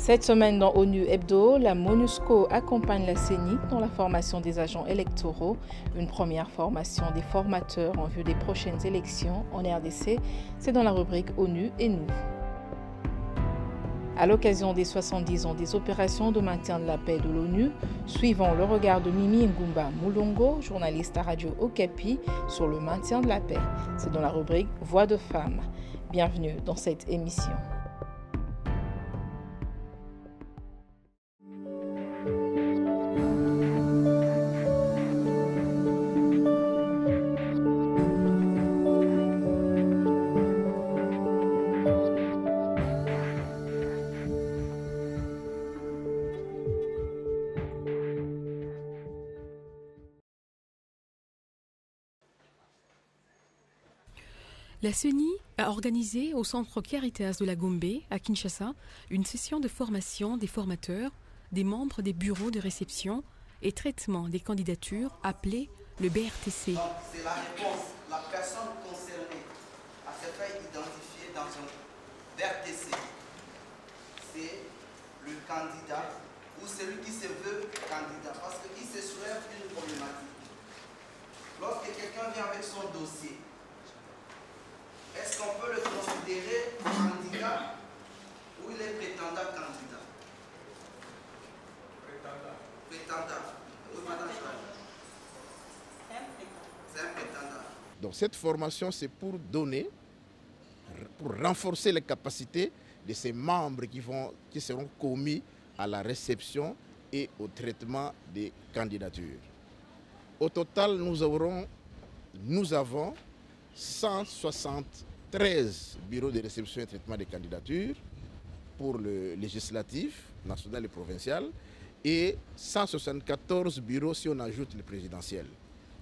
Cette semaine dans ONU Hebdo, la MONUSCO accompagne la CENI dans la formation des agents électoraux, une première formation des formateurs en vue des prochaines élections en RDC. C'est dans la rubrique ONU et nous. À l'occasion des 70 ans des opérations de maintien de la paix de l'ONU, suivons le regard de Mimi Ngumba Moulongo, journaliste à Radio Okapi, sur le maintien de la paix. C'est dans la rubrique Voix de femmes. Bienvenue dans cette émission. La CENI a organisé au centre Caritas de la Gombe, à Kinshasa, une session de formation des formateurs, des membres des bureaux de réception et traitement des candidatures appelé le BRTC. Donc, c'est la réponse, la personne concernée à se faire identifier dans un BRTC. C'est le candidat ou celui qui se veut candidat parce qu'il se soulève une problématique. Lorsque quelqu'un vient avec son dossier, est-ce qu'on peut le considérer candidat ou il est prétendant candidat? Prétendant. Oui, madame Chouane. C'est un prétendant. Donc cette formation, c'est pour donner, pour renforcer les capacités de ces membres qui seront commis à la réception et au traitement des candidatures. Au total, nous avons 173 bureaux de réception et traitement des candidatures pour le législatif, national et provincial, et 174 bureaux si on ajoute le présidentiel.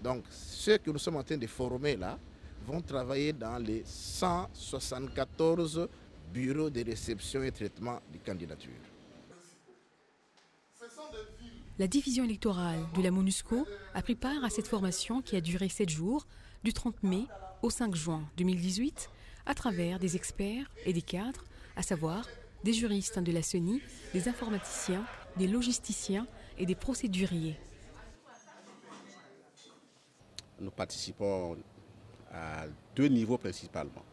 Donc ceux que nous sommes en train de former là vont travailler dans les 174 bureaux de réception et traitement des candidatures. La division électorale de la MONUSCO a pris part à cette formation qui a duré 7 jours, du 30 mai au 5 juin 2018, à travers des experts et des cadres, à savoir des juristes de la CENI, des informaticiens, des logisticiens et des procéduriers. Nous participons à 2 niveaux principalement.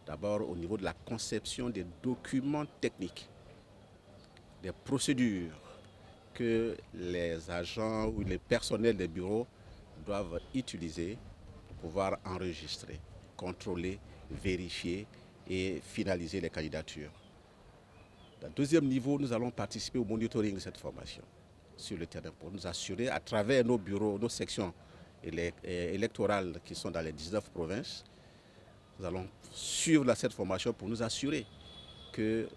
D'abord au niveau de la conception des documents techniques, des procédures que les agents ou les personnels des bureaux doivent utiliser pour pouvoir enregistrer, contrôler, vérifier et finaliser les candidatures. Dans le 2e niveau, nous allons participer au monitoring de cette formation sur le terrain pour nous assurer à travers nos bureaux, nos sections électorales qui sont dans les 19 provinces. Nous allons suivre cette formation pour nous assurer que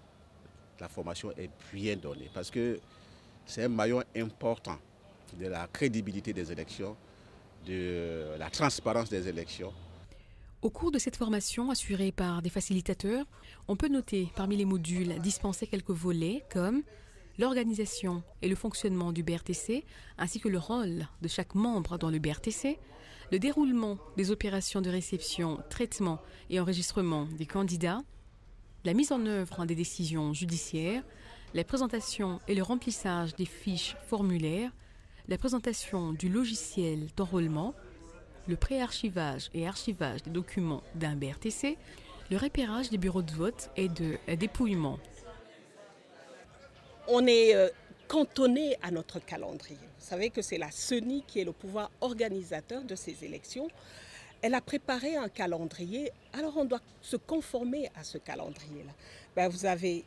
la formation est bien donnée parce que c'est un maillon important de la crédibilité des élections, de la transparence des élections. Au cours de cette formation assurée par des facilitateurs, on peut noter parmi les modules dispensés quelques volets comme l'organisation et le fonctionnement du BRTC, ainsi que le rôle de chaque membre dans le BRTC, le déroulement des opérations de réception, traitement et enregistrement des candidats, la mise en œuvre des décisions judiciaires, la présentation et le remplissage des fiches formulaires, la présentation du logiciel d'enrôlement, le pré-archivage et archivage des documents d'un BRTC, le repérage des bureaux de vote et de dépouillement. On est cantonné à notre calendrier. Vous savez que c'est la CENI qui est le pouvoir organisateur de ces élections. Elle a préparé un calendrier, alors on doit se conformer à ce calendrier-là. Vous avez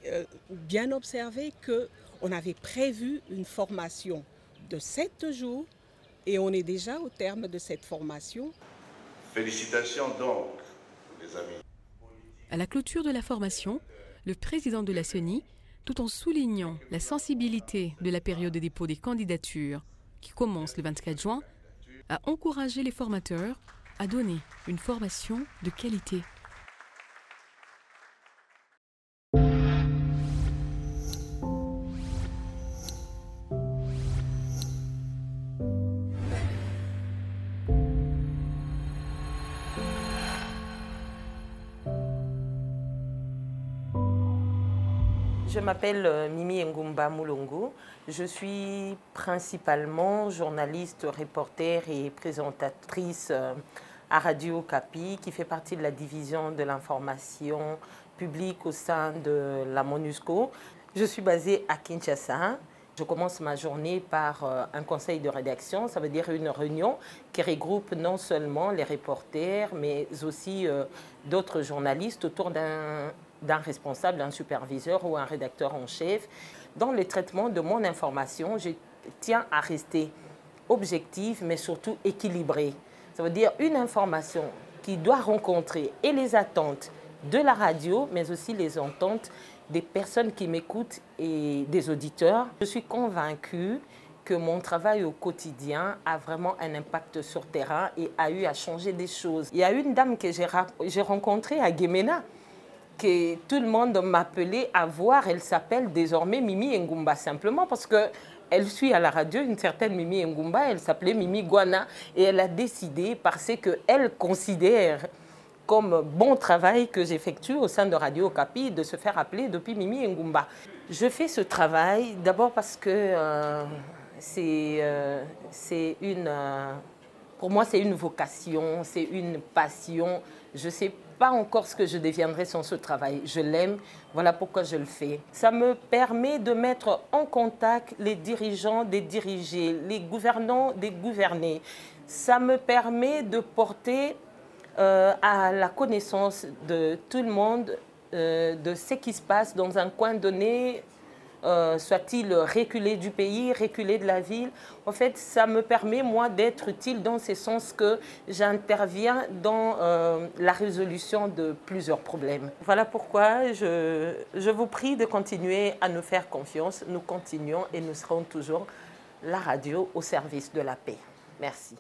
bien observé qu'on avait prévu une formation de 7 jours et on est déjà au terme de cette formation. Félicitations donc, les amis. À la clôture de la formation, le président de la CENI, tout en soulignant la sensibilité de la période de dépôt des candidatures qui commence le 24 juin, a encouragé les formateurs à donner une formation de qualité. Je m'appelle Mimi Ngumba Mulongo. Je suis principalement journaliste, reporter et présentatrice à Radio Okapi, qui fait partie de la division de l'information publique au sein de la MONUSCO. Je suis basée à Kinshasa. Je commence ma journée par un conseil de rédaction, ça veut dire une réunion qui regroupe non seulement les reporters, mais aussi d'autres journalistes autour d'un responsable, d'un superviseur ou un rédacteur en chef. Dans le traitement de mon information, je tiens à rester objective, mais surtout équilibrée. Ça veut dire une information qui doit rencontrer et les attentes de la radio, mais aussi les attentes des personnes qui m'écoutent et des auditeurs. Je suis convaincue que mon travail au quotidien a vraiment un impact sur le terrain et a eu à changer des choses. Il y a une dame que j'ai rencontrée à Guémena, que tout le monde m'appelait à voir. Elle s'appelle désormais Mimi Ngumba, simplement parce qu'elle suit à la radio une certaine Mimi Ngumba. Elle s'appelait Mimi Guana et elle a décidé, parce qu'elle considère comme bon travail que j'effectue au sein de Radio Okapi, de se faire appeler depuis Mimi Ngumba. Je fais ce travail d'abord parce que pour moi c'est une vocation, c'est une passion. Je ne sais pas encore ce que je deviendrai sans ce travail. Je l'aime, voilà pourquoi je le fais. Ça me permet de mettre en contact les dirigeants des dirigés, les gouvernants des gouvernés. Ça me permet de porter à la connaissance de tout le monde de ce qui se passe dans un coin donné, soit-il reculé du pays, reculé de la ville. En fait, ça me permet, moi, d'être utile dans ce sens que j'interviens dans la résolution de plusieurs problèmes. Voilà pourquoi je vous prie de continuer à nous faire confiance. Nous continuons et nous serons toujours la radio au service de la paix. Merci.